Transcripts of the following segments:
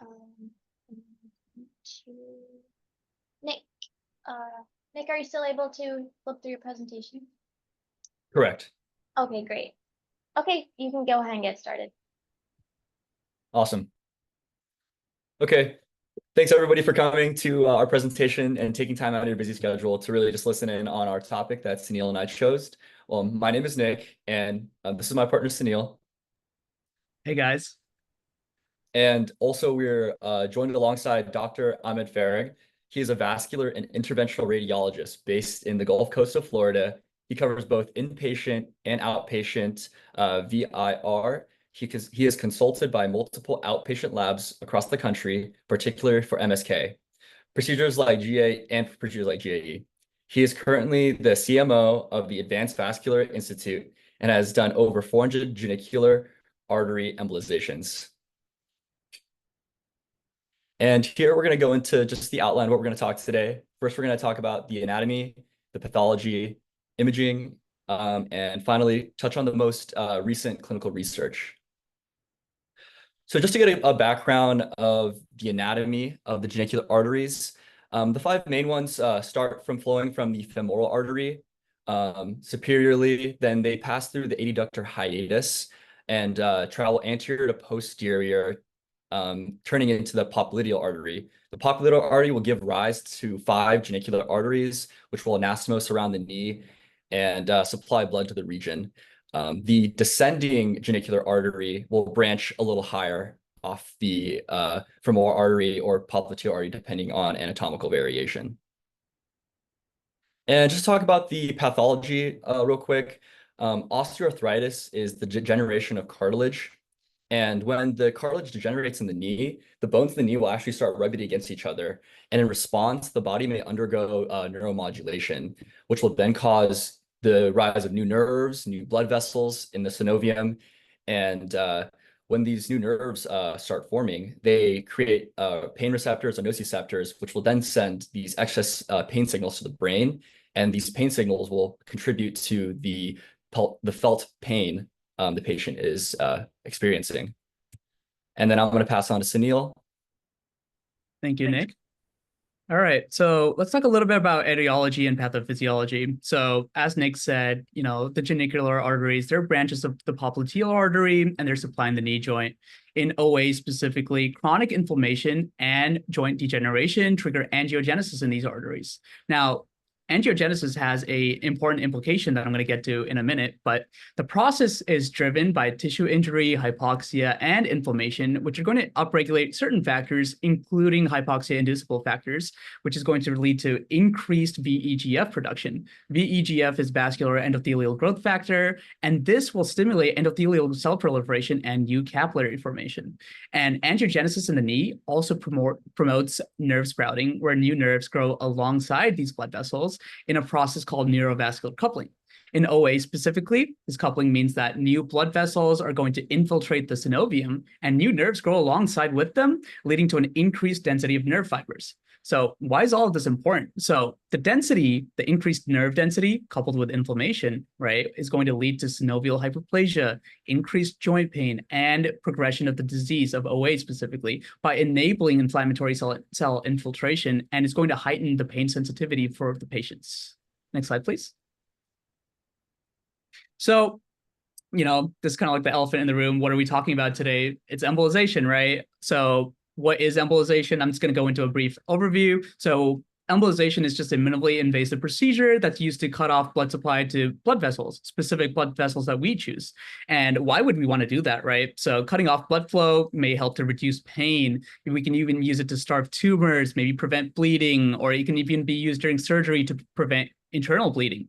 Um, to Nick. Nick, are you still able to flip through your presentation? Correct. Okay, great. Okay, you can go ahead and get started. Awesome. Okay. Thanks everybody for coming to our presentation and taking time out of your busy schedule to really just listen in on our topic that Sunil and I chose. My name is Nick, and this is my partner Sunil. Hey guys. And also we're joined alongside Dr. Ahmed Farag. He is a vascular and interventional radiologist based in the Gulf Coast of Florida. He covers both inpatient and outpatient VIR. He is consulted by multiple outpatient labs across the country, particularly for MSK, procedures like GA and procedures like GAE. He is currently the CMO of the Advanced Vascular Institute and has done over 400 genicular artery embolizations. And here we're going to go into just the outline of what we're going to talk today. First, we're going to talk about the anatomy, the pathology, imaging, and finally touch on the most recent clinical research. So just to get a background of the anatomy of the genicular arteries, the five main ones start from flowing from the femoral artery superiorly, then they pass through the adductor hiatus and travel anterior to posterior, turning into the popliteal artery. The popliteal artery will give rise to 5 genicular arteries, which will anastomose around the knee and supply blood to the region. The descending genicular artery will branch a little higher off the femoral artery or popliteal artery, depending on anatomical variation. And just talk about the pathology real quick. Osteoarthritis is the degeneration of cartilage. And when the cartilage degenerates in the knee, the bones in the knee will actually start rubbing against each other. And in response, the body may undergo neuromodulation, which will then cause the rise of new nerves, new blood vessels in the synovium. And when these new nerves start forming, they create pain receptors or nociceptors, which will then send these excess pain signals to the brain. And these pain signals will contribute to the felt pain the patient is experiencing. And then I'm going to pass on to Sunil. Thank you, Nick. All right, so let's talk a little bit about etiology and pathophysiology. So as Nick said, the genicular arteries, they're branches of the popliteal artery, and they're supplying the knee joint. In OA specifically, chronic inflammation and joint degeneration trigger angiogenesis in these arteries. Now, angiogenesis has an important implication that I'm going to get to in a minute, but the process is driven by tissue injury, hypoxia, and inflammation, which are going to upregulate certain factors, including hypoxia-inducible factors, which is going to lead to increased VEGF production. VEGF is vascular endothelial growth factor, and this will stimulate endothelial cell proliferation and new capillary formation. And angiogenesis in the knee also promotes nerve sprouting, where new nerves grow alongside these blood vessels in a process called neurovascular coupling. In OA specifically, this coupling means that new blood vessels are going to infiltrate the synovium and new nerves grow alongside with them, leading to an increased density of nerve fibers. So why is all of this important? So the increased nerve density coupled with inflammation, right, is going to lead to synovial hyperplasia, increased joint pain, and progression of the disease of OA specifically by enabling inflammatory cell infiltration, and it's going to heighten the pain sensitivity for the patients. Next slide, please. So, this is kind of like the elephant in the room. What are we talking about today? It's embolization, right? So what is embolization? I'm just going to go into a brief overview. So embolization is just a minimally invasive procedure that's used to cut off blood supply to blood vessels, specific blood vessels that we choose. And why would we want to do that, right? So cutting off blood flow may help to reduce pain. We can even use it to starve tumors, maybe prevent bleeding, or it can even be used during surgery to prevent internal bleeding.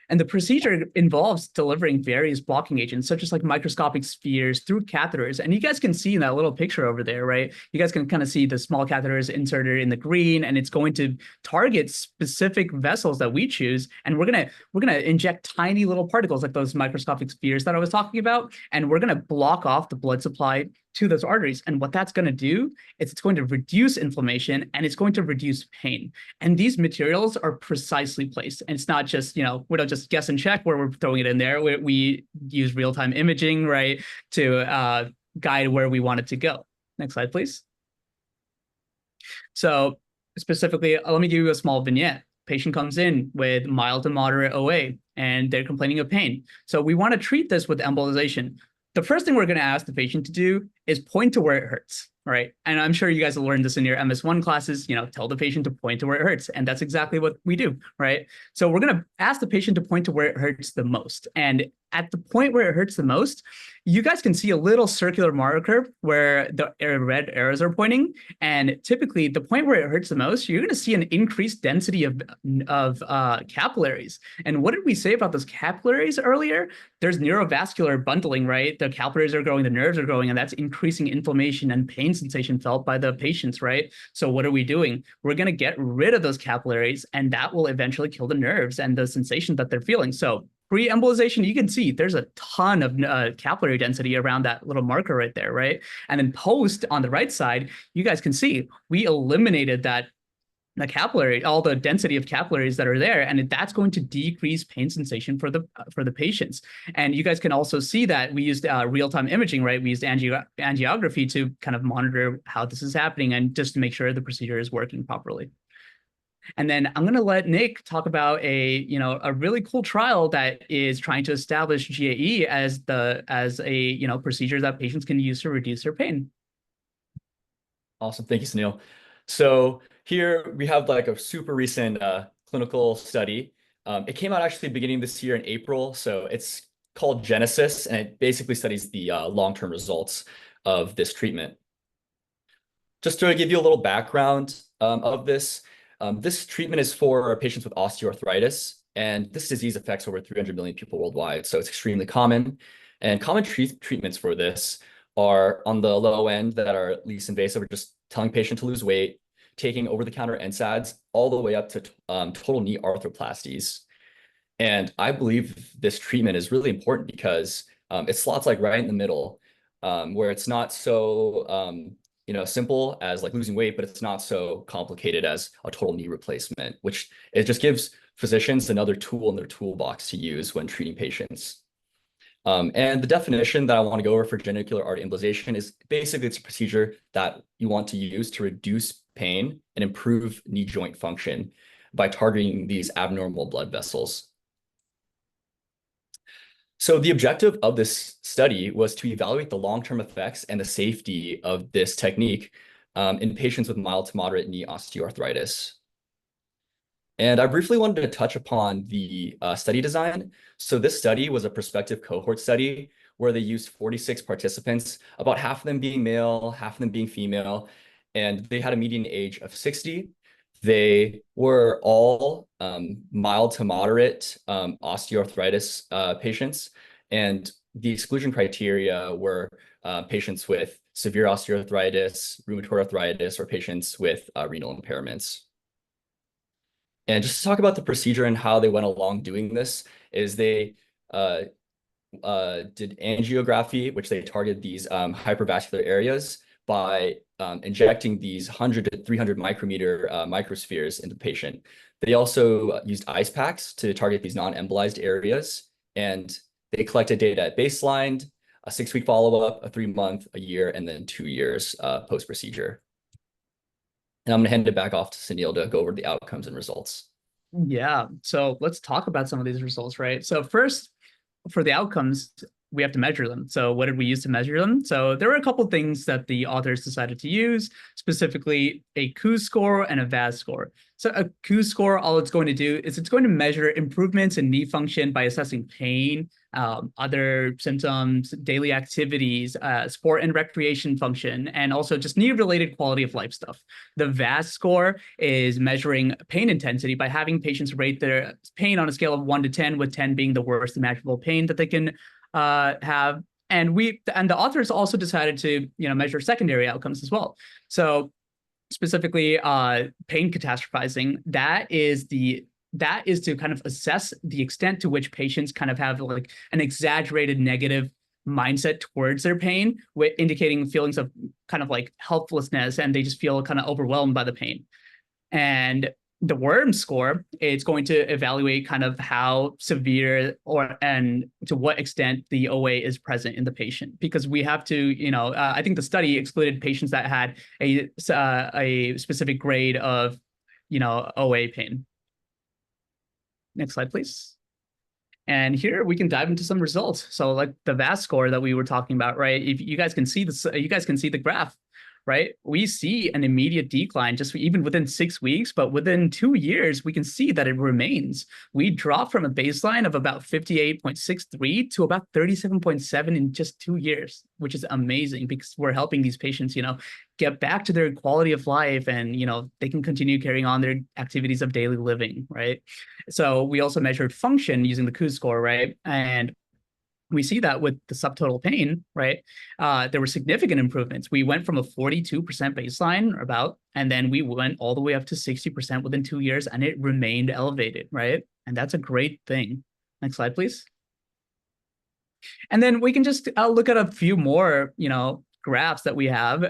And the procedure involves delivering various blocking agents, such as like microscopic spheres through catheters. And you guys can see in that little picture over there, right? You guys can kind of see the small catheters inserted in the green, and it's going to target specific vessels that we choose. And we're gonna inject tiny little particles like those microscopic spheres that I was talking about, and we're gonna block off the blood supply to those arteries. And what that's going to do is it's going to reduce inflammation and it's going to reduce pain. And these materials are precisely placed. And it's not just, we don't just guess and check where we're throwing it in there. We use real-time imaging, right, to guide where we want it to go. Next slide, please. So specifically, let me give you a small vignette. Patient comes in with mild to moderate OA, and they're complaining of pain. So we want to treat this with embolization. The first thing we're going to ask the patient to do is point to where it hurts, right? And I'm sure you guys will learn this in your MS1 classes, tell the patient to point to where it hurts. And that's exactly what we do, right? So we're going to ask the patient to point to where it hurts the most. And at the point where it hurts the most, you guys can see a little circular marker where the red arrows are pointing. And typically the point where it hurts the most, you're going to see an increased density of capillaries. And what did we say about those capillaries earlier? There's neurovascular bundling, right? The capillaries are growing, the nerves are growing, and that's increasing inflammation and pain sensation felt by the patients, right? So what are we doing? We're going to get rid of those capillaries, and that will eventually kill the nerves and the sensation that they're feeling. So pre-embolization, you can see there's a ton of capillary density around that little marker right there, right? And then post on the right side, you guys can see we eliminated the capillary, all the density of capillaries that are there, and that's going to decrease pain sensation for the patients. And you guys can also see that we used real-time imaging, right? We used angiography to kind of monitor how this is happening and just to make sure the procedure is working properly. And then I'm going to let Nick talk about a really cool trial that is trying to establish GAE as a procedure that patients can use to reduce their pain. Awesome. Thank you, Sunil. So here we have like a super recent clinical study. It came out actually beginning this year in April. So it's called Genesis, and it basically studies the long-term results of this treatment. Just to give you a little background of this, this treatment is for patients with osteoarthritis, and this disease affects over 300 million people worldwide. So it's extremely common. And common treatments for this are on the low end that are least invasive, or just telling patient to lose weight, taking over-the-counter NSAIDs, all the way up to total knee arthroplasties. And I believe this treatment is really important because it slots like right in the middle, where it's not so simple as like losing weight, but it's not so complicated as a total knee replacement, which it just gives physicians another tool in their toolbox to use when treating patients. And the definition that I want to go over for genicular artery embolization is basically it's a procedure that you want to use to reduce pain and improve knee joint function by targeting these abnormal blood vessels. So the objective of this study was to evaluate the long-term effects and the safety of this technique in patients with mild to moderate knee osteoarthritis. And I briefly wanted to touch upon the study design. So this study was a prospective cohort study where they used 46 participants, about half of them being male, half of them being female, and they had a median age of 60. They were all mild to moderate osteoarthritis patients, and the exclusion criteria were patients with severe osteoarthritis, rheumatoid arthritis, or patients with renal impairments. And just to talk about the procedure and how they went along doing this is they did angiography, which they targeted these hypervascular areas by injecting these 100 to 300 micrometer microspheres into the patient. They also used ice packs to target these non-embolized areas, and they collected data at baseline, a 6-week follow-up, a 3-month, a year, and then 2 years post-procedure. And I'm going to hand it back off to Sunil to go over the outcomes and results. Yeah, so let's talk about some of these results, right? So first, for the outcomes, we have to measure them. So what did we use to measure them? So there were a couple of things that the authors decided to use, specifically a KOOS score and a VAS score. So a KOOS score, all it's going to do is it's going to measure improvements in knee function by assessing pain, other symptoms, daily activities, sport and recreation function, and also just knee-related quality of life stuff. The VAS score is measuring pain intensity by having patients rate their pain on a scale of 1 to 10, with 10 being the worst imaginable pain that they can have. And the authors also decided to measure secondary outcomes as well. So specifically pain catastrophizing, that is to kind of assess the extent to which patients kind of have like an exaggerated negative mindset towards their pain, indicating feelings of kind of like helplessness, and they just feel kind of overwhelmed by the pain. And the worm score, it's going to evaluate kind of how severe and to what extent the OA is present in the patient, because we have to, I think the study excluded patients that had a specific grade of, OA pain. Next slide, please. And here we can dive into some results. So like the VAS score that we were talking about, right? If you guys can see this, you guys can see the graph, right? We see an immediate decline just even within 6 weeks, but within 2 years, we can see that it remains. We drop from a baseline of about 58.63 to about 37.7 in just 2 years, which is amazing because we're helping these patients, get back to their quality of life and, they can continue carrying on their activities of daily living, right? So we also measured function using the Coos score, right? And we see that with the subtotal pain, right? There were significant improvements. We went from a 42% baseline or about, and then we went all the way up to 60% within 2 years, and it remained elevated, right? And that's a great thing. Next slide, please. And then we can just look at a few more, graphs that we have,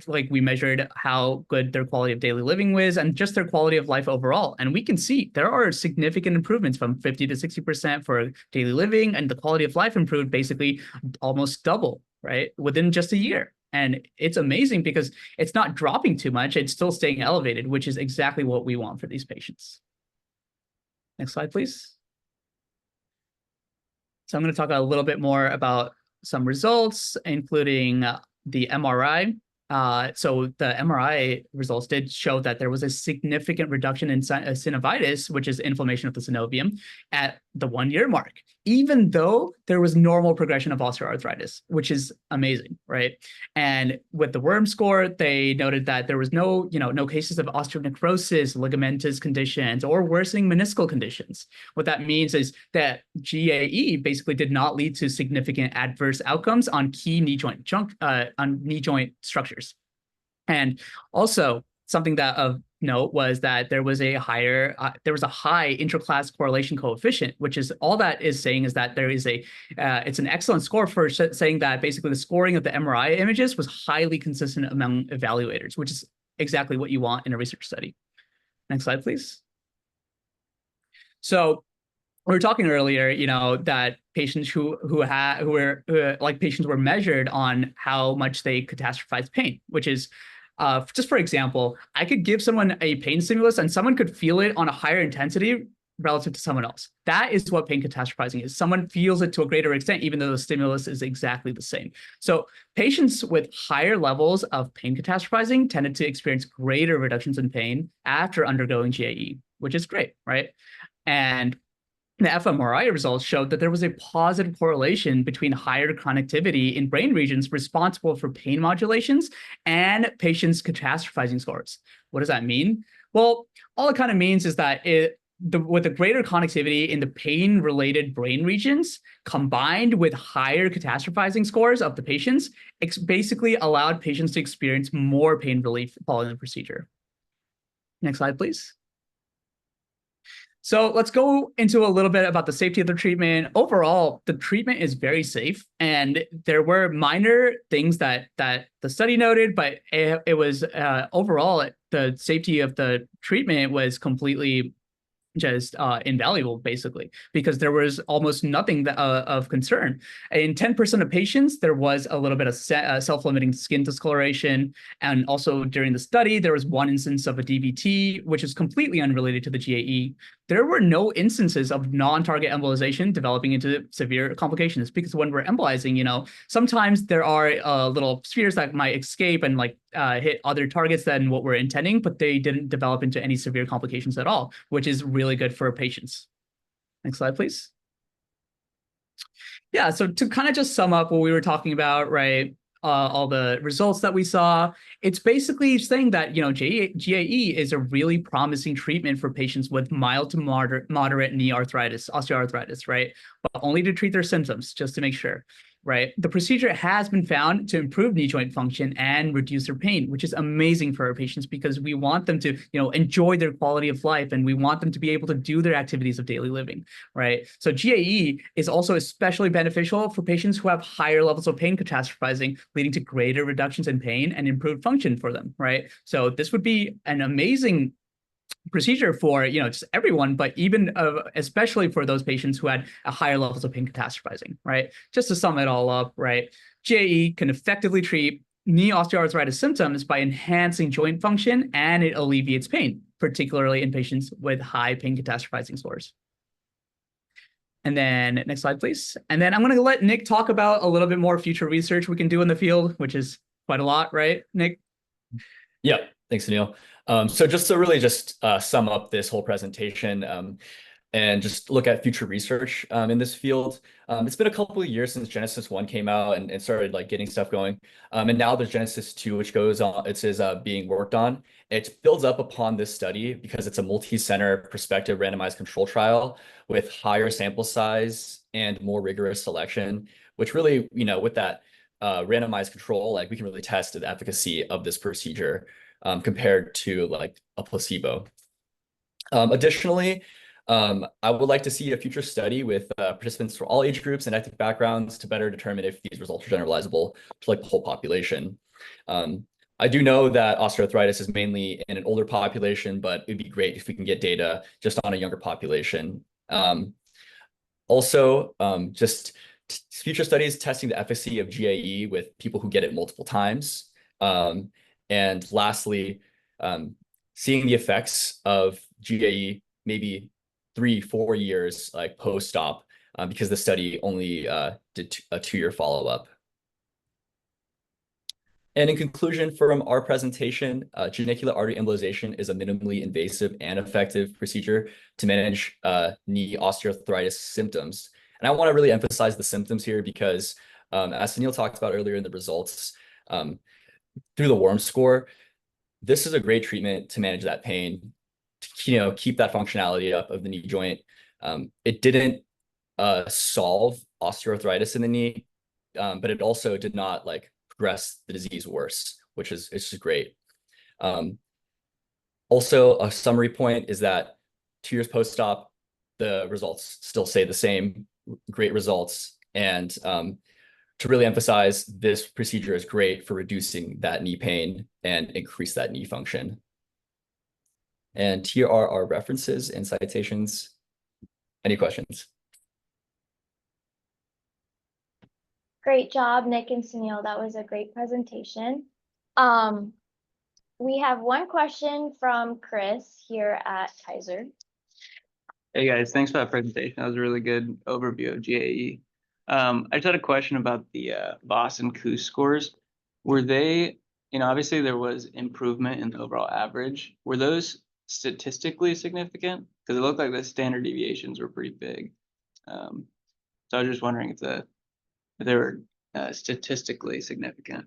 like we measured how good their quality of daily living was and just their quality of life overall. And we can see there are significant improvements from 50 to 60% for daily living, and the quality of life improved basically almost double, right, within just a year. And it's amazing because it's not dropping too much. It's still staying elevated, which is exactly what we want for these patients. Next slide, please. So I'm going to talk a little bit more about some results, including the MRI. So the MRI results did show that there was a significant reduction in synovitis, which is inflammation of the synovium, at the 1 year mark, even though there was normal progression of osteoarthritis, which is amazing, right? And with the worm score, they noted that there was no cases of osteonecrosis, ligamentous conditions, or worsening meniscal conditions. What that means is that GAE basically did not lead to significant adverse outcomes on key knee joint structures. And also something that of note was that there was a high interclass correlation coefficient, which is all that is saying is that there is it's an excellent score for saying that basically the scoring of the MRI images was highly consistent among evaluators, which is exactly what you want in a research study. Next slide, please. So we were talking earlier, that patients who were measured on how much they catastrophize pain, which is just for example, I could give someone a pain stimulus and someone could feel it on a higher intensity relative to someone else. That is what pain catastrophizing is. Someone feels it to a greater extent, even though the stimulus is exactly the same. So patients with higher levels of pain catastrophizing tended to experience greater reductions in pain after undergoing GAE, which is great, right? And the fMRI results showed that there was a positive correlation between higher connectivity in brain regions responsible for pain modulations and patients' catastrophizing scores. What does that mean? Well, all it kind of means is that with the greater connectivity in the pain-related brain regions, combined with higher catastrophizing scores of the patients, it's basically allowed patients to experience more pain relief following the procedure. Next slide, please. So let's go into a little bit about the safety of the treatment. Overall, the treatment is very safe, and there were minor things that the study noted, but it was overall the safety of the treatment was completely just invaluable, basically, because there was almost nothing of concern. In 10% of patients, there was a little bit of self-limiting skin discoloration. And also during the study, there was one instance of a DVT, which is completely unrelated to the GAE. There were no instances of non-target embolization developing into severe complications, because when we're embolizing, sometimes there are little spheres that might escape and hit other targets than what we're intending, but they didn't develop into any severe complications at all, which is really good for patients. Next slide, please. Yeah, so to kind of just sum up what we were talking about, right? All the results that we saw, it's basically saying that, GAE is a really promising treatment for patients with mild to moderate knee arthritis, osteoarthritis, right? But only to treat their symptoms, just to make sure. Right. The procedure has been found to improve knee joint function and reduce their pain, which is amazing for our patients because we want them to, enjoy their quality of life, and we want them to be able to do their activities of daily living. Right. So GAE is also especially beneficial for patients who have higher levels of pain catastrophizing, leading to greater reductions in pain and improved function for them. Right. So this would be an amazing procedure for, just everyone, but even especially for those patients who had a higher levels of pain catastrophizing, right? Just to sum it all up, right? GAE can effectively treat knee osteoarthritis symptoms by enhancing joint function, and it alleviates pain, particularly in patients with high pain catastrophizing scores. And then next slide, please. And then I'm going to let Nick talk about a little bit more future research we can do in the field, which is quite a lot, right, Nick? Yeah, thanks, Sunil. So just to really sum up this whole presentation, and just look at future research in this field. It's been a couple of years since Genesis 1 came out and started like getting stuff going. And now there's Genesis 2, which goes on, it is being worked on. It builds up upon this study because it's a multi-center prospective randomized control trial with higher sample size and more rigorous selection, which really, with that randomized control, like we can really test the efficacy of this procedure compared to like a placebo. Additionally, I would like to see a future study with participants from all age groups and ethnic backgrounds to better determine if these results are generalizable to like the whole population. I do know that osteoarthritis is mainly in an older population, but it'd be great if we can get data just on a younger population. Also, just future studies testing the efficacy of GAE with people who get it multiple times. And lastly, seeing the effects of GAE maybe 3-4 years like post-op, because the study only did a 2-year follow-up. And in conclusion from our presentation, genicular artery embolization is a minimally invasive and effective procedure to manage knee osteoarthritis symptoms. And I want to really emphasize the symptoms here because as Sunil talked about earlier in the results, through the WORM score, this is a great treatment to manage that pain, to keep that functionality up of the knee joint. It didn't solve osteoarthritis in the knee, but it also did not like progress the disease worse, which is it's just great. Also, a summary point is that 2 years post-op, the results still say the same, great results. And to really emphasize, this procedure is great for reducing that knee pain and increase that knee function. And here are our references and citations. Any questions? Great job, Nick and Sunil. That was a great presentation. We have one question from Chris here at Kaiser. Hey guys, thanks for that presentation. That was a really good overview of GAE. I just had a question about the VOS and KOOS scores. Were they, obviously there was improvement in the overall average. Were those statistically significant? Because it looked like the standard deviations were pretty big. So I was just wondering if they were statistically significant.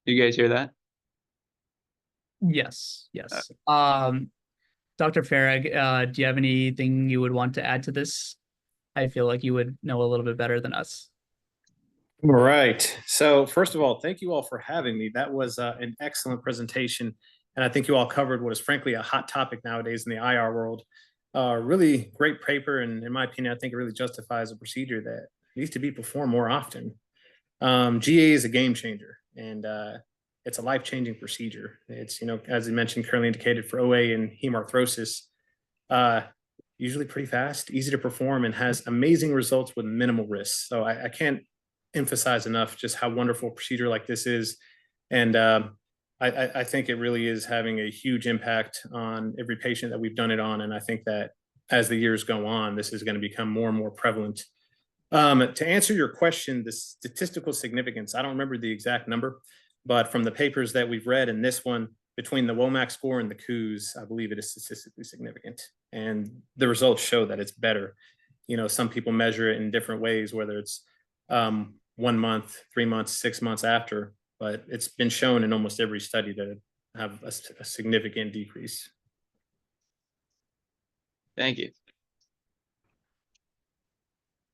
Do you guys hear that? Yes. Dr. Farag, do you have anything you would want to add to this? I feel like you would know a little bit better than us. All right. So first of all, thank you all for having me. That was an excellent presentation. And I think you all covered what is frankly a hot topic nowadays in the IR world. Really great paper. And in my opinion, I think it really justifies a procedure that needs to be performed more often. GA is a game changer, and it's a life-changing procedure. It's, as you mentioned, currently indicated for OA and hemarthrosis, usually pretty fast, easy to perform, and has amazing results with minimal risk. So I can't emphasize enough just how wonderful a procedure like this is. And I think it really is having a huge impact on every patient that we've done it on. And I think that as the years go on, this is going to become more and more prevalent. To answer your question, the statistical significance, I don't remember the exact number, but from the papers that we've read in this one, between the WOMAC score and the KOOS, I believe it is statistically significant. And the results show that it's better. Some people measure it in different ways, whether it's 1 month, 3 months, 6 months after, but it's been shown in almost every study to have a significant decrease. Thank you.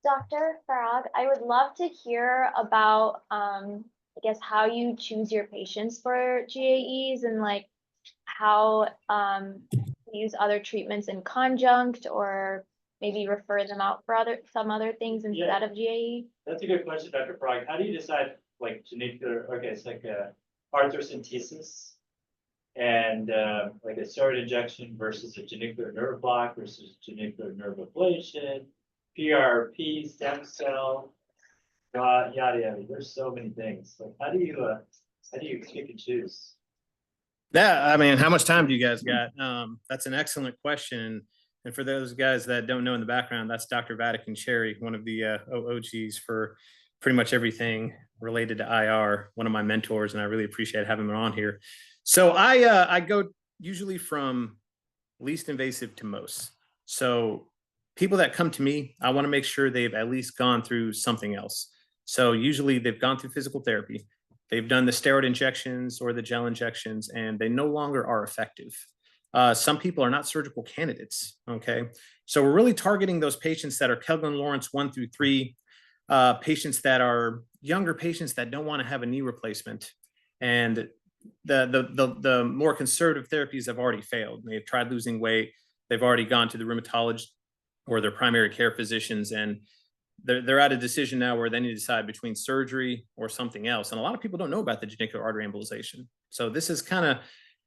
Dr. Farag, I would love to hear about, how you choose your patients for GAEs and like how you use other treatments in conjunct or maybe refer them out for some other things instead of GAE? That's a good question, Dr. Farag. How do you decide like genicular, okay, it's like a arthrocentesis and like a steroid injection versus a genicular nerve block versus genicular nerve ablation, PRP, stem cell, yada, yada. There's so many things. Like how do you pick and choose? Yeah, I mean, how much time do you guys got? That's an excellent question. And for those guys that don't know in the background, that's Dr. Vatican Cherry, one of the OGs for pretty much everything related to IR, one of my mentors, and I really appreciate having him on here. So I go usually from least invasive to most. So people that come to me, I want to make sure they've at least gone through something else. So usually they've gone through physical therapy, they've done the steroid injections or the gel injections, and they no longer are effective. Some people are not surgical candidates, okay? So we're really targeting those patients that are Kelvin-Lawrence 1 through 3, patients that are younger patients that don't want to have a knee replacement. And the more conservative therapies have already failed. They've tried losing weight. They've already gone to the rheumatologist or their primary care physicians, and they're at a decision now where they need to decide between surgery or something else. And a lot of people don't know about the genicular artery embolization. So this is kind of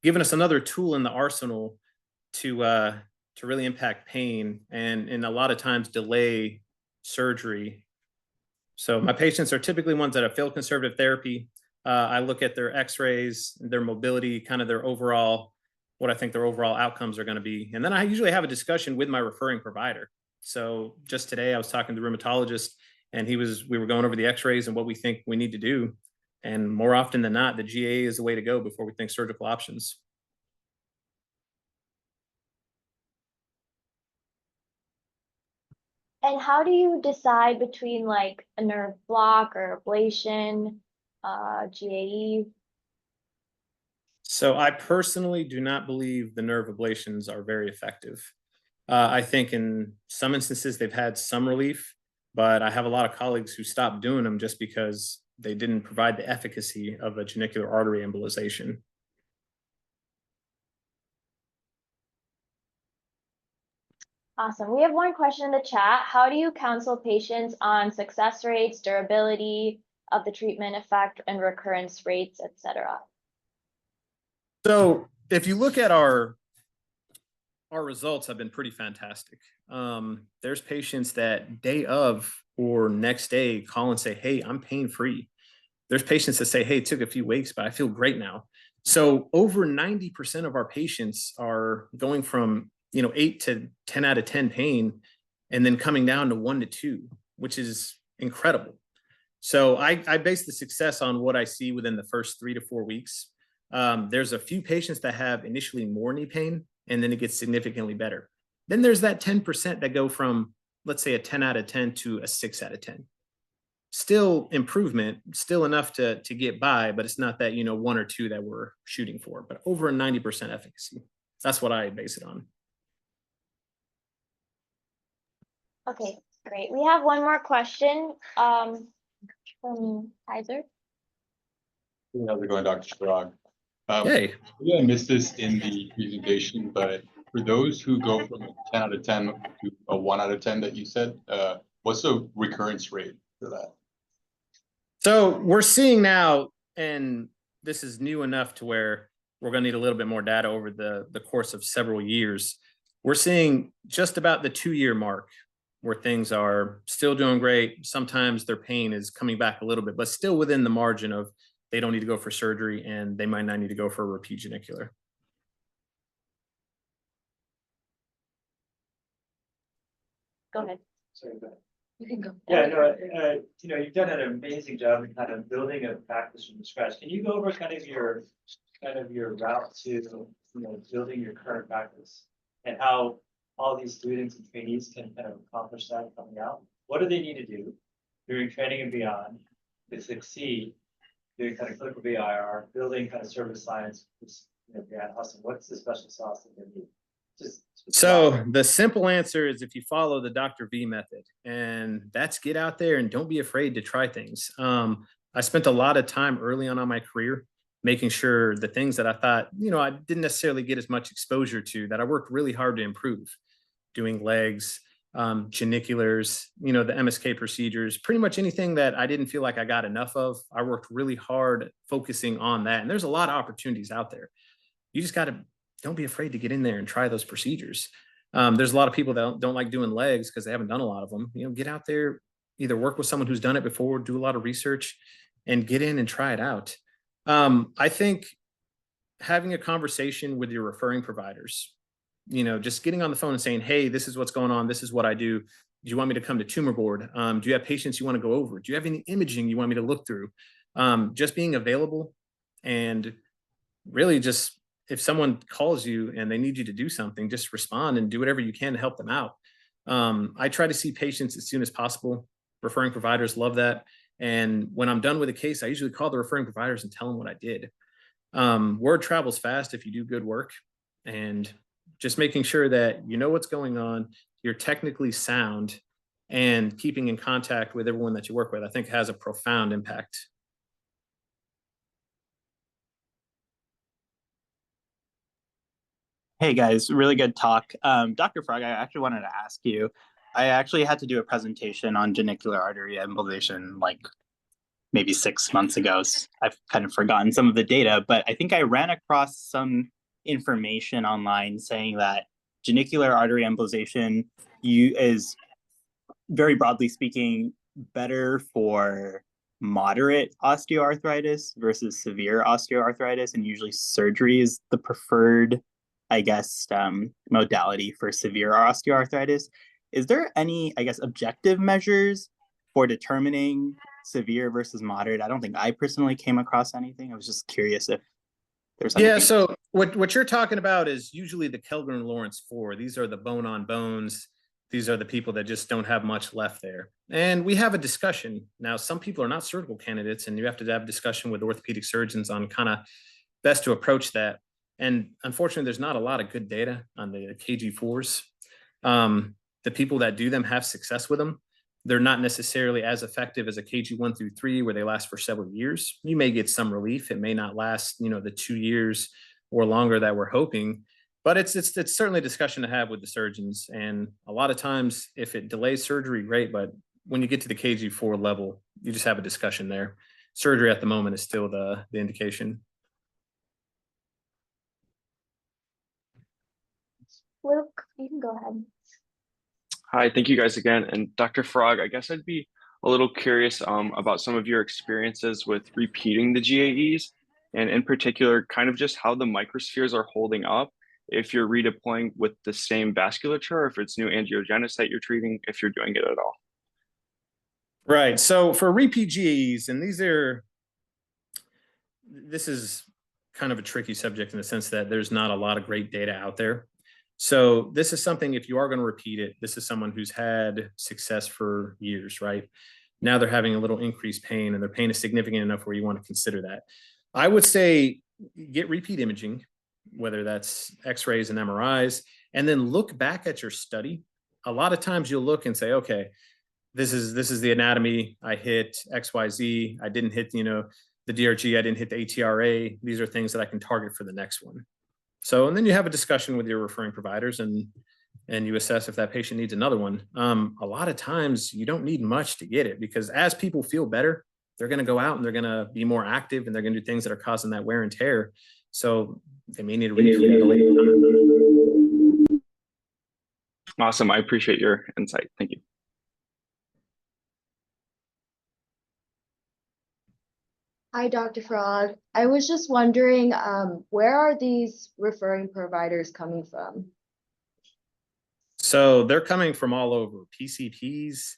giving us another tool in the arsenal to really impact pain and a lot of times delay surgery. So my patients are typically ones that have failed conservative therapy. I look at their x-rays, their mobility, kind of their overall, what I think their overall outcomes are going to be. And then I usually have a discussion with my referring provider. So just today I was talking to the rheumatologist and we were going over the x-rays and what we think we need to do. And more often than not, the GA is the way to go before we think surgical options. And how do you decide between like a nerve block or ablation, GAE? So I personally do not believe the nerve ablations are very effective. I think in some instances they've had some relief, but I have a lot of colleagues who stopped doing them just because they didn't provide the efficacy of a genicular artery embolization. Awesome. We have one question in the chat. How do you counsel patients on success rates, durability of the treatment effect, and recurrence rates, etc.? So if you look at our results have been pretty fantastic. There's patients that day of or next day call and say, hey, I'm pain-free. There's patients that say, hey, it took a few weeks, but I feel great now. So over 90% of our patients are going from 8 to 10 out of 10 pain and then coming down to 1 to 2, which is incredible. So I base the success on what I see within the first 3 to 4 weeks. There's a few patients that have initially more knee pain and then it gets significantly better. Then there's that 10% that go from, let's say, a 10 out of 10 to a 6 out of 10. Still improvement, still enough to get by, but it's not that, 1 or 2 that we're shooting for, but over a 90% efficacy. That's what I base it on. Okay, great. We have one more question from Kaiser. How's it going, Dr. Farag? Hey. I missed this in the presentation, but for those who go from a 10 out of 10 to a 1 out of 10 that you said, what's the recurrence rate for that? So we're seeing now, and this is new enough to where we're going to need a little bit more data over the course of several years. We're seeing just about the 2-year mark where things are still doing great. Sometimes their pain is coming back a little bit, but still within the margin of they don't need to go for surgery and they might not need to go for a repeat genicular. Go ahead. Sorry, go ahead. You can go. Yeah, no, you've done an amazing job in kind of building a practice from scratch. Can you go over kind of your route to, building your current practice and how all these students and trainees can kind of accomplish that coming out? What do they need to do during training and beyond to succeed doing kind of clinical VIR, building kind of service lines, Grant Hustle? What's the special sauce that they need? So the simple answer is if you follow the Dr. V method, and that's get out there and don't be afraid to try things. I spent a lot of time early on my career making sure the things that I thought, I didn't necessarily get as much exposure to, that I worked really hard to improve, doing legs, geniculars, the MSK procedures, pretty much anything that I didn't feel like I got enough of. I worked really hard focusing on that. And there's a lot of opportunities out there. You just don't be afraid to get in there and try those procedures. There's a lot of people that don't like doing legs because they haven't done a lot of them. Get out there, either work with someone who's done it before, do a lot of research, and get in and try it out. I think having a conversation with your referring providers, just getting on the phone and saying, hey, this is what's going on. This is what I do. Do you want me to come to tumor board? Do you have patients you want to go over? Do you have any imaging you want me to look through? Just being available, and really just, if someone calls you and they need you to do something, just respond and do whatever you can to help them out. I try to see patients as soon as possible. Referring providers love that. And when I'm done with a case, I usually call the referring providers and tell them what I did. Word travels fast if you do good work, and just making sure that you know what's going on, you're technically sound, and keeping in contact with everyone that you work with, I think has a profound impact. Hey guys, really good talk. Dr. Farag, I actually wanted to ask you, I actually had to do a presentation on genicular artery embolization like maybe 6 months ago. I've kind of forgotten some of the data, but I think I ran across some information online saying that genicular artery embolization is, very broadly speaking, better for moderate osteoarthritis versus severe osteoarthritis, and usually surgery is the preferred, I guess, modality for severe osteoarthritis. Is there any, I guess, objective measures for determining severe versus moderate? I don't think I personally came across anything. I was just curious if there's anything. Yeah, so what you're talking about is usually the Kellgren-Lawrence 4. These are the bone on bones. These are the people that just don't have much left there. And we have a discussion. Now, some people are not surgical candidates, and you have to have a discussion with orthopedic surgeons on kind of best to approach that. And unfortunately, there's not a lot of good data on the KG4s. The people that do them have success with them. They're not necessarily as effective as a KG1 through 3, where they last for several years. You may get some relief. It may not last, the 2 years or longer that we're hoping. But it's certainly a discussion to have with the surgeons. And a lot of times, if it delays surgery, great. But when you get to the KG4 level, you just have a discussion there. Surgery at the moment is still the indication. Luke, you can go ahead. Hi, thank you guys again. And Dr. Farag, I guess I'd be a little curious about some of your experiences with repeating the GAEs, and in particular, kind of just how the microspheres are holding up if you're redeploying with the same vasculature, or if it's new angiogenesis that you're treating, if you're doing it at all. Right. So for repeat GAEs, and this is kind of a tricky subject in the sense that there's not a lot of great data out there. So this is something, if you are going to repeat it, this is someone who's had success for years, right? Now they're having a little increased pain, and their pain is significant enough where you want to consider that. I would say get repeat imaging, whether that's x-rays and MRIs, and then look back at your study. A lot of times you'll look and say, okay, this is the anatomy. I hit XYZ. I didn't hit, the DRG. I didn't hit the ATRA. These are things that I can target for the next one. So, and then you have a discussion with your referring providers, and you assess if that patient needs another one. A lot of times you don't need much to get it, because as people feel better, they're going to go out and they're going to be more active, and they're going to do things that are causing that wear and tear. So they may need to repeat at a later time. Awesome. I appreciate your insight. Thank you. Hi, Dr. Farag. I was just wondering, where are these referring providers coming from? So they're coming from all over, PCPs,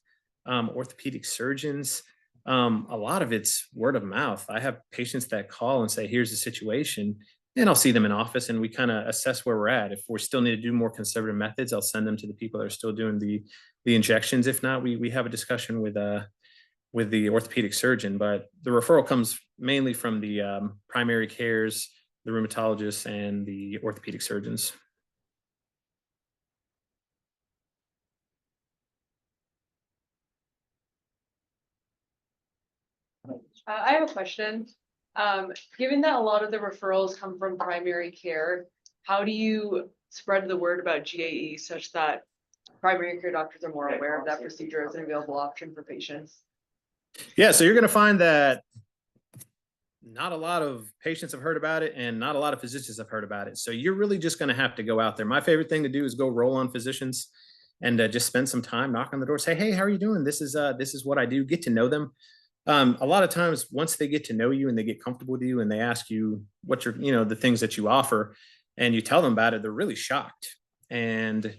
orthopedic surgeons. A lot of it's word of mouth. I have patients that call and say, here's the situation, and I'll see them in office, and we kind of assess where we're at. If we still need to do more conservative methods, I'll send them to the people that are still doing the injections. If not, we have a discussion with the orthopedic surgeon, but the referral comes mainly from the primary cares, the rheumatologists, and the orthopedic surgeons. I have a question. Given that a lot of the referrals come from primary care, how do you spread the word about GAE such that primary care doctors are more aware of that procedure as an available option for patients? Yeah, so you're going to find that not a lot of patients have heard about it and not a lot of physicians have heard about it. So you're really just going to have to go out there. My favorite thing to do is go roll on physicians and just spend some time, knock on the door, say, hey, how are you doing? This is what I do. Get to know them. A lot of times once they get to know you and they get comfortable with you and they ask you what your, the things that you offer and you tell them about it, they're really shocked. And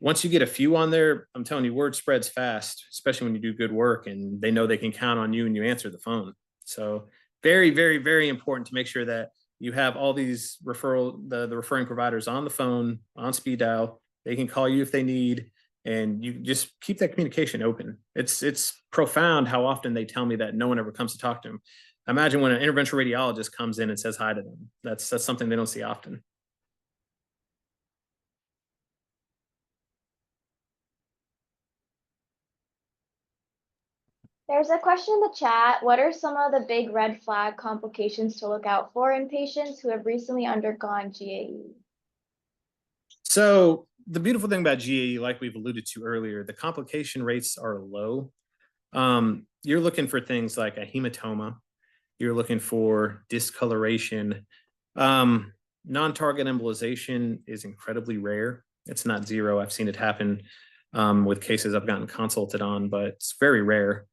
once you get a few on there, I'm telling you, word spreads fast, especially when you do good work and they know they can count on you and you answer the phone. So very, very, very important to make sure that you have all these the referring providers on the phone, on speed dial. They can call you if they need, and you just keep that communication open. It's profound how often they tell me that no one ever comes to talk to them. Imagine when an interventional radiologist comes in and says hi to them. That's something they don't see often. There's a question in the chat. What are some of the big red flag complications to look out for in patients who have recently undergone GAE? So the beautiful thing about GAE, like we've alluded to earlier, the complication rates are low. You're looking for things like a hematoma. You're looking for discoloration. Non-target embolization is incredibly rare. It's not zero. I've seen it happen with cases I've gotten consulted on, but it's very rare.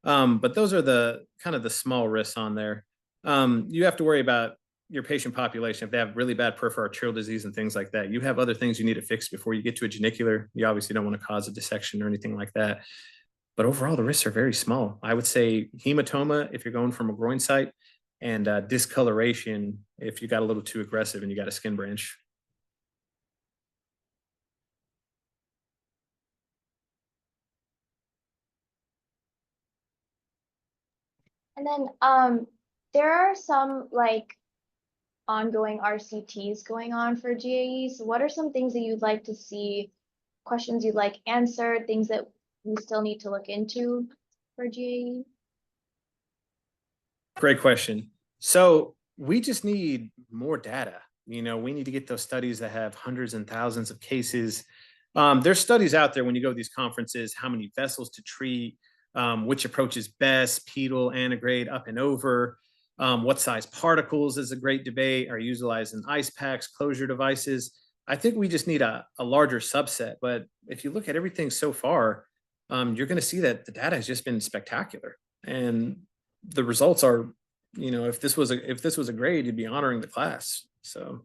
But those are the kind of the small risks on there. You have to worry about your patient population. If they have really bad peripheral arterial disease and things like that, you have other things you need to fix before you get to a genicular. You obviously don't want to cause a dissection or anything like that. But overall, the risks are very small. I would say hematoma if you're going from a groin site, and discoloration if you got a little too aggressive and you got a skin branch. And then there are some ongoing RCTs going on for GAEs. What are some things that you'd like to see, questions you'd like answered, things that we still need to look into for GAE? Great question. So we just need more data. We need to get those studies that have hundreds and thousands of cases. There's studies out there when you go to these conferences, how many vessels to treat, which approach is best, pedal, antegrade, up and over, what size particles is a great debate, are utilized in ice packs, closure devices. I think we just need a larger subset. But if you look at everything so far, you're going to see that the data has just been spectacular. And the results are, if this was a grade, you'd be honoring the class. So.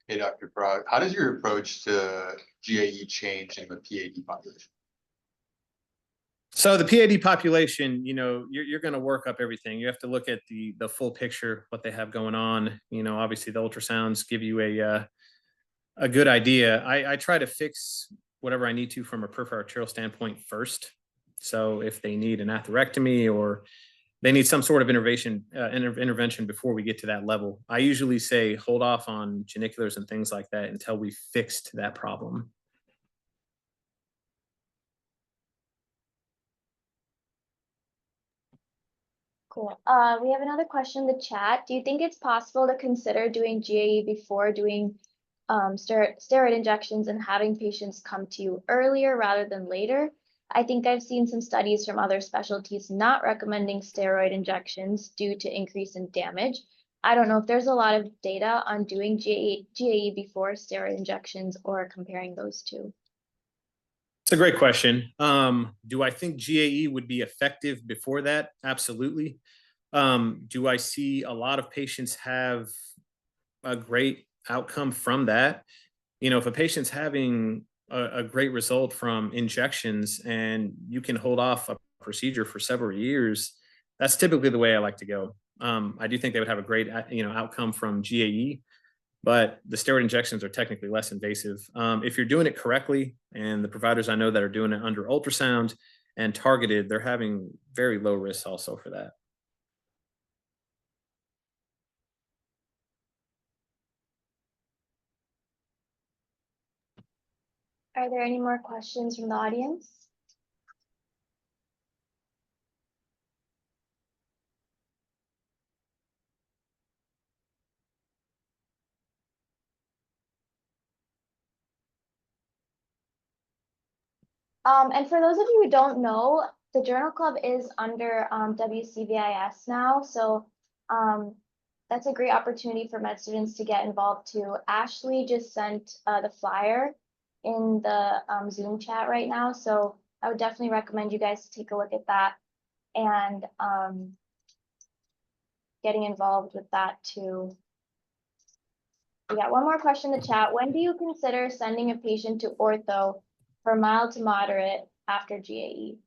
Hey, Dr. Farag, how does your approach to GAE change in the PAD population? So the PAD population, you're going to work up everything. You have to look at the full picture, what they have going on. Obviously the ultrasounds give you a good idea. I try to fix whatever I need to from a peripheral arterial standpoint first. So if they need an atherectomy or they need some sort of intervention before we get to that level, I usually say hold off on geniculars and things like that until we fixed that problem. Cool. We have another question in the chat. Do you think it's possible to consider doing GAE before doing steroid injections and having patients come to you earlier rather than later? I think I've seen some studies from other specialties not recommending steroid injections due to increase in damage. I don't know if there's a lot of data on doing GAE before steroid injections or comparing those two. It's a great question. Do I think GAE would be effective before that? Absolutely. Do I see a lot of patients have a great outcome from that? If a patient's having a great result from injections and you can hold off a procedure for several years, that's typically the way I like to go. I do think they would have a great, outcome from GAE, but the steroid injections are technically less invasive. If you're doing it correctly, and the providers I know that are doing it under ultrasound and targeted, they're having very low risks also for that. Are there any more questions from the audience? And for those of you who don't know, the Journal Club is under WCVIS now, so that's a great opportunity for med students to get involved too. Ashley just sent the flyer in the Zoom chat right now, so I would definitely recommend you guys take a look at that and getting involved with that too. We got one more question in the chat. When do you consider sending a patient to ortho for mild to moderate after GAE?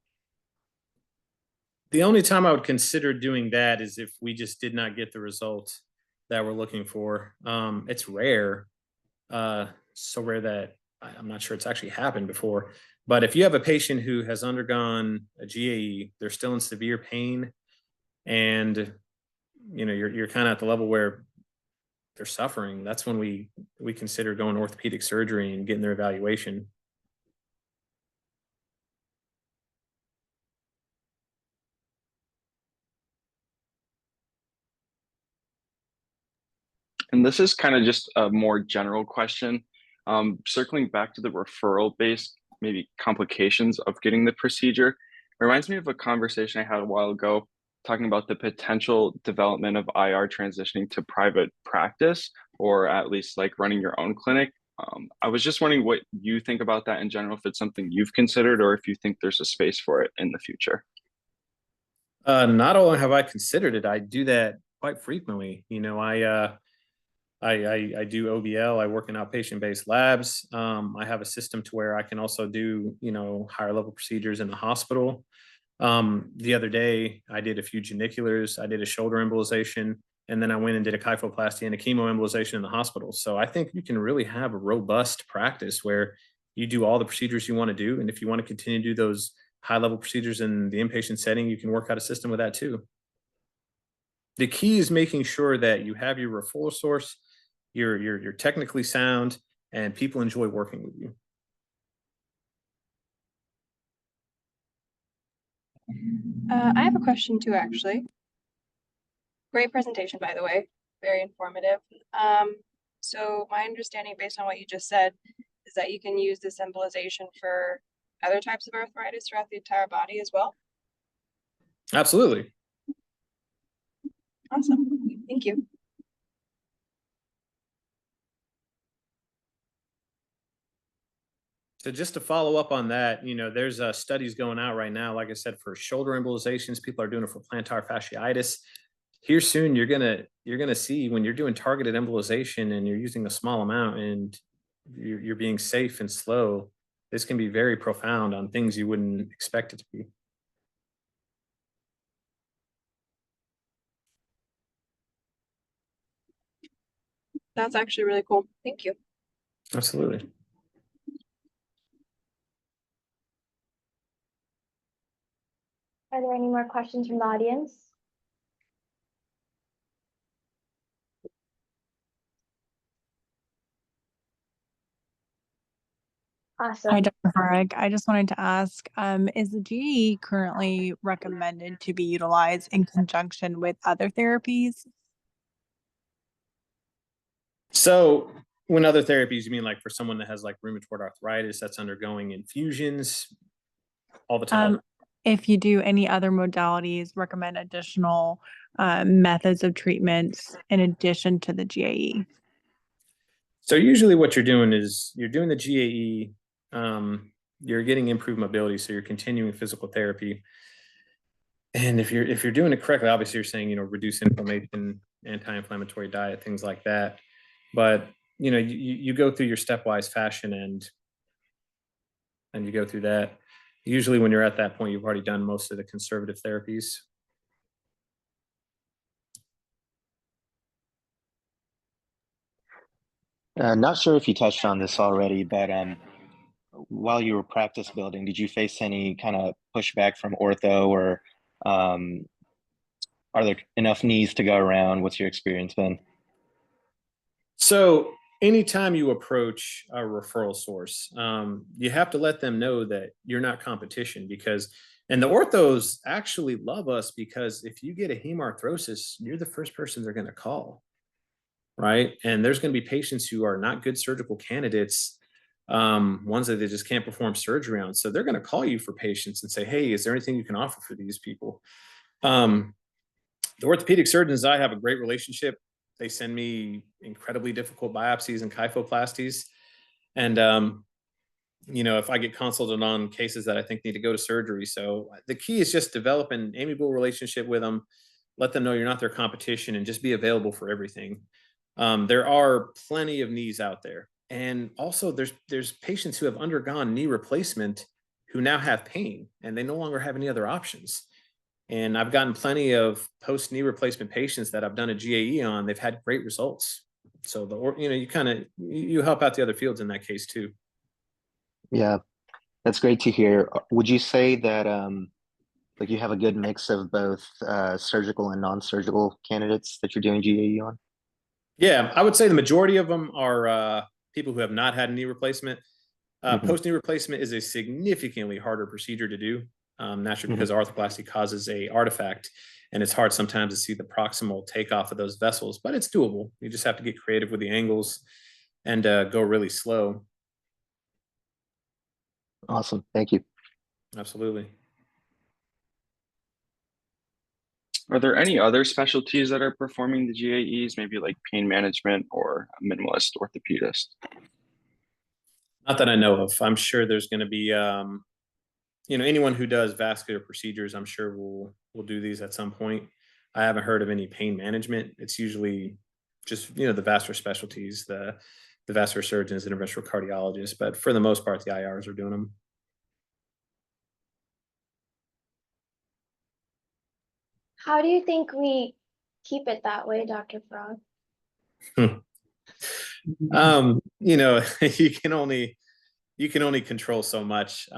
The only time I would consider doing that is if we just did not get the result that we're looking for. It's rare, so rare that I'm not sure it's actually happened before. But if you have a patient who has undergone a GAE, they're still in severe pain, and you're kind of at the level where they're suffering, that's when we consider going orthopedic surgery and getting their evaluation. And this is kind of just a more general question. Circling back to the referral-based maybe complications of getting the procedure, it reminds me of a conversation I had a while ago talking about the potential development of IR transitioning to private practice, or at least like running your own clinic. I was just wondering what you think about that in general, if it's something you've considered or if you think there's a space for it in the future. Not only have I considered it, I do that quite frequently. I do OBL. I work in outpatient-based labs. I have a system to where I can also do, higher level procedures in the hospital. The other day, I did a few geniculars. I did a shoulder embolization, and then I went and did a kyphoplasty and a chemoembolization in the hospital. So I think you can really have a robust practice where you do all the procedures you want to do. And if you want to continue to do those high-level procedures in the inpatient setting, you can work out a system with that too. The key is making sure that you have your referral source, you're technically sound, and people enjoy working with you. I have a question too, actually. Great presentation, by the way, very informative. So my understanding based on what you just said is that you can use this embolization for other types of arthritis throughout the entire body as well. Absolutely. Awesome, thank you. So just to follow up on that, there's studies going out right now. Like I said, for shoulder embolizations, people are doing it for plantar fasciitis. Here soon, you're gonna see when you're doing targeted embolization and you're using a small amount and you're being safe and slow, this can be very profound on things you wouldn't expect it to be. That's actually really cool. Thank you. Absolutely. Are there any more questions from the audience? Awesome. Hi, Dr. Farag. I just wanted to ask, is the GAE currently recommended to be utilized in conjunction with other therapies? So when other therapies, you mean like for someone that has like rheumatoid arthritis that's undergoing infusions all the time? If you do any other modalities, recommend additional methods of treatments in addition to the GAE. So usually what you're doing is you're doing the GAE, you're getting improved mobility, so you're continuing physical therapy. And if you're doing it correctly, obviously you're saying, reduce inflammation, anti-inflammatory diet, things like that. But you go through your stepwise fashion and you go through that. Usually when you're at that point, you've already done most of the conservative therapies. Not sure if you touched on this already, but while you were practice building, did you face any kind of pushback from ortho, or are there enough knees to go around? What's your experience been? So anytime you approach a referral source, you have to let them know that you're not competition, and the orthos actually love us because if you get a hemarthrosis, you're the first person they're going to call, right? And there's going to be patients who are not good surgical candidates ones that they just can't perform surgery on. So they're going to call you for patients and say, hey, is there anything you can offer for these people? The orthopedic surgeons, I have a great relationship. They send me incredibly difficult biopsies and kyphoplasties. And, if I get consulted on cases that I think need to go to surgery. So the key is just develop an amiable relationship with them, let them know you're not their competition, and just be available for everything. There are plenty of knees out there. And also there's patients who have undergone knee replacement who now have pain and they no longer have any other options. And I've gotten plenty of post knee replacement patients that I've done a GAE on. They've had great results. So you help out the other fields in that case too. Yeah, that's great to hear. Would you say that like you have a good mix of both surgical and non-surgical candidates that you're doing GAE on? Yeah, I would say the majority of them are people who have not had a knee replacement. Post knee replacement is a significantly harder procedure to do, naturally because arthroplasty causes a artifact, and it's hard sometimes to see the proximal takeoff of those vessels, but it's doable. You just have to get creative with the angles and go really slow. Awesome, thank you. Absolutely. Are there any other specialties that are performing the GAEs, maybe like pain management or a minimalist orthopedist? Not that I know of. I'm sure there's going to be, anyone who does vascular procedures, I'm sure will do these at some point. I haven't heard of any pain management. It's usually just, the vascular specialties, the vascular surgeons, interventional cardiologists, but for the most part, the IRs are doing them. How do you think we keep it that way, Dr. Farag? You can only control so much.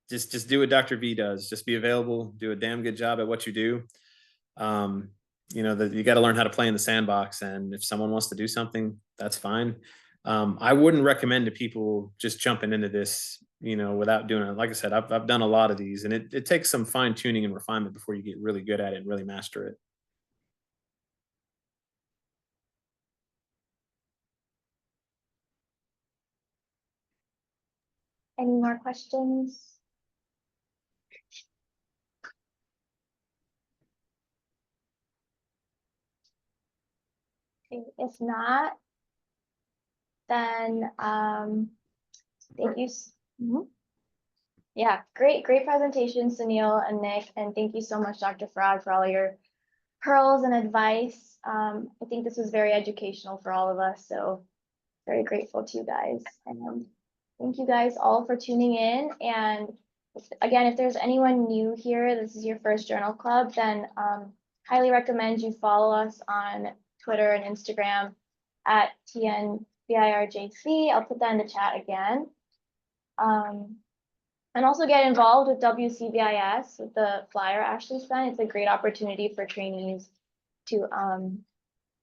Just do what Dr. V does. Just be available, do a damn good job at what you do. You got to learn how to play in the sandbox, and if someone wants to do something, that's fine. I wouldn't recommend to people just jumping into this, without doing it. Like I said, I've done a lot of these, and it takes some fine tuning and refinement before you get really good at it and really master it. Any more questions? Okay, if not, then thank you. Yeah, great presentation, Sunil and Nick, and thank you so much, Dr. Farag, for all your pearls and advice. I think this was very educational for all of us, so very grateful to you guys. And thank you guys all for tuning in. And again, if there's anyone new here, this is your first journal club, then highly recommend you follow us on Twitter and Instagram at TNVIRJC. I'll put that in the chat again. And also get involved with WCVIS with the flyer Ashley sent. It's a great opportunity for trainees to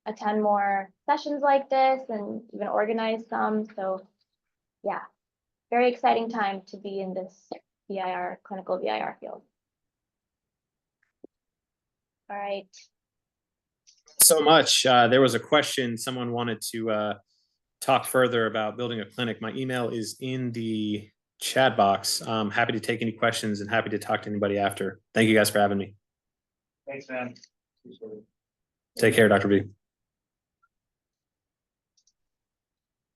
attend more sessions like this and even organize some. So yeah, very exciting time to be in this VIR, clinical VIR field. All right. So much. There was a question, someone wanted to talk further about building a clinic. My email is in the chat box. I'm happy to take any questions and happy to talk to anybody after. Thank you guys for having me. Thanks, man. Take care, Dr. B.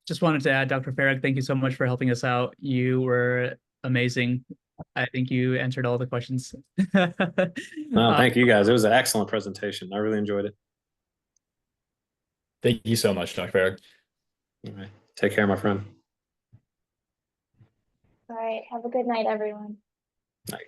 Just wanted to add, Dr. Farag, thank you so much for helping us out. You were amazing. I think you answered all the questions. No, thank you guys. It was an excellent presentation. I really enjoyed it. Thank you so much, Dr. Farag. All right. Take care, my friend. All right. Have a good night, everyone. Night.